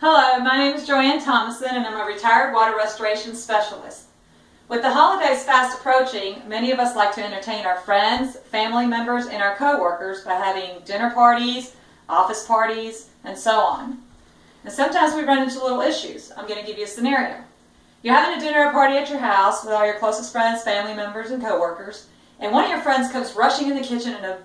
Hello, my name is Joanne Thomason and I'm a retired water restoration specialist. With the holidays fast approaching, many of us like to entertain our friends, family members, and our co-workers by having dinner parties, office parties, and so on. And sometimes we run into little issues. I'm going to give you a scenario. You're having a dinner party at your house with all your closest friends, family members, and co-workers, and one of your friends comes rushing in the kitchen in a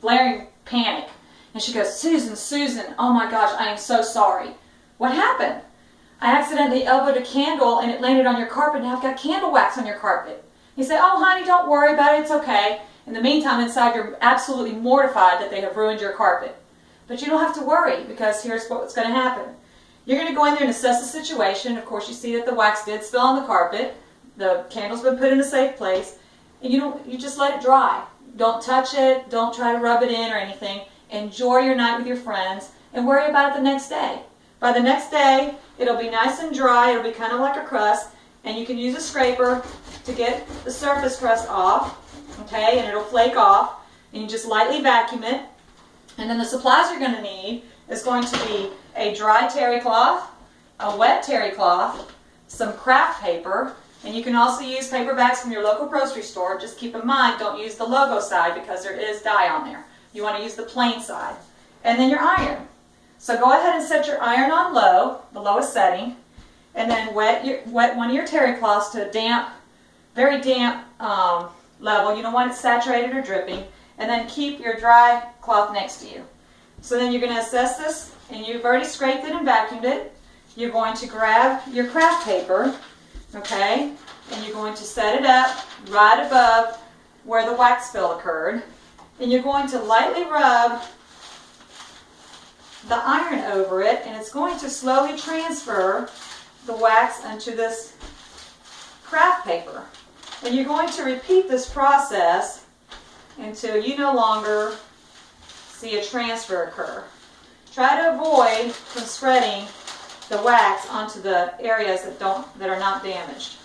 blaring panic. And she goes, Susan, oh my gosh, I am so sorry. What happened? I accidentally elbowed a candle and it landed on your carpet. Now I've got candle wax on your carpet. You say, oh honey, don't worry about it, it's okay. In the meantime, inside you're absolutely mortified that they have ruined your carpet. But you don't have to worry, because here's what's going to happen. You're going to go in there and assess the situation. Of course, you see that the wax did spill on the carpet. The candle's been put in a safe place. And you just let it dry. Don't touch it. Don't try to rub it in or anything. Enjoy your night with your friends and worry about it the next day. By the next day, it'll be nice and dry. It'll be kind of like a crust. And you can use a scraper to get the surface crust off. Okay, and it'll flake off. And you just lightly vacuum it. And then the supplies you're going to need is going to be a dry terry cloth, a wet terry cloth, some craft paper, and you can also use paper bags from your local grocery store. Just keep in mind, don't use the logo side because there is dye on there. You want to use the plain side. And then your iron. So go ahead and set your iron on low, the lowest setting, and then wet one of your terry cloths to a damp, very damp level. You don't want it saturated or dripping. And then keep your dry cloth next to you. So then you're going to assess this, and you've already scraped it and vacuumed it. You're going to grab your craft paper, okay, and you're going to set it up right above where the wax spill occurred. And you're going to lightly rub the iron over it, and it's going to slowly transfer the wax onto this craft paper. And you're going to repeat this process until you no longer see a transfer occur. Try to avoid from spreading the wax onto the areas that are not damaged.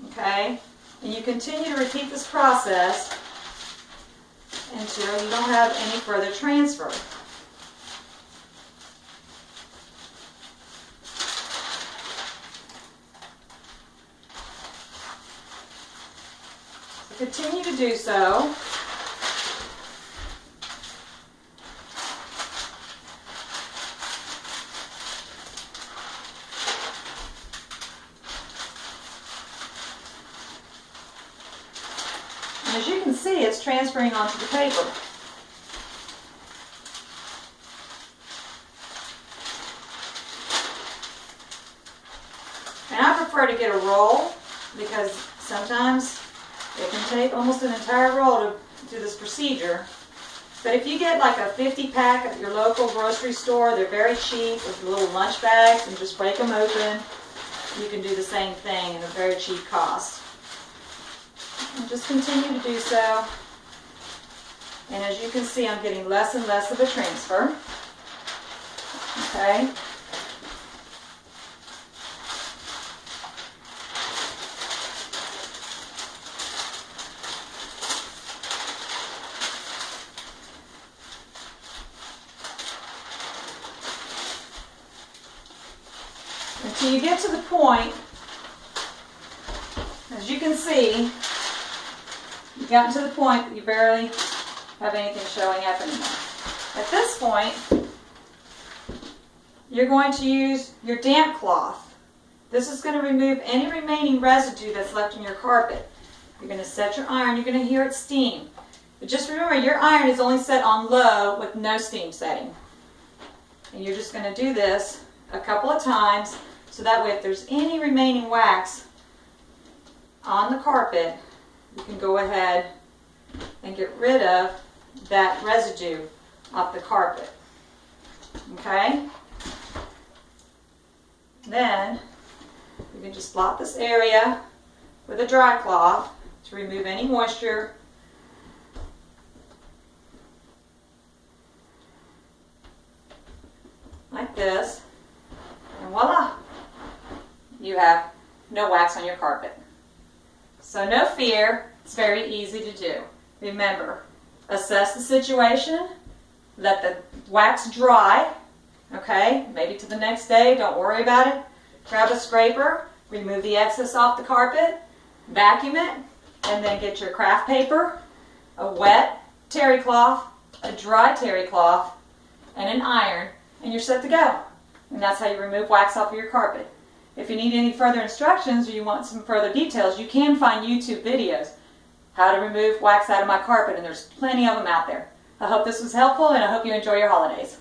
Okay? And you continue to repeat this process until you don't have any further transfer. Continue to do so. And as you can see, it's transferring onto the paper. And I prefer to get a roll because sometimes it can take almost an entire roll to do this procedure. But if you get like a 50-pack at your local grocery store, they're very cheap with little lunch bags, and just break them open. You can do the same thing at a very cheap cost. And just continue to do so. And as you can see, I'm getting less and less of a transfer. Okay. Until you get to the point, as you can see, you've gotten to the point that you barely have anything showing up anymore. At this point, you're going to use your damp cloth. This is going to remove any remaining residue that's left in your carpet. You're going to set your iron. You're going to hear it steam. But just remember, your iron is only set on low with no steam setting. And you're just going to do this a couple of times. So that way, if there's any remaining wax on the carpet, you can go ahead and get rid of that residue off the carpet. Okay? Then, you can just blot this area with a dry cloth to remove any moisture. Like this. And voila! You have no wax on your carpet. So no fear, it's very easy to do. Remember, assess the situation, let the wax dry, Okay, maybe to the next day, don't worry about it. Grab a scraper, remove the excess off the carpet, vacuum it, and then get your craft paper, a wet terry cloth, a dry terry cloth, and an iron, and you're set to go. And that's how you remove wax off of your carpet. If you need any further instructions or you want some further details, you can find YouTube videos how to remove wax out of my carpet, and there's plenty of them out there. I hope this was helpful, and I hope you enjoy your holidays.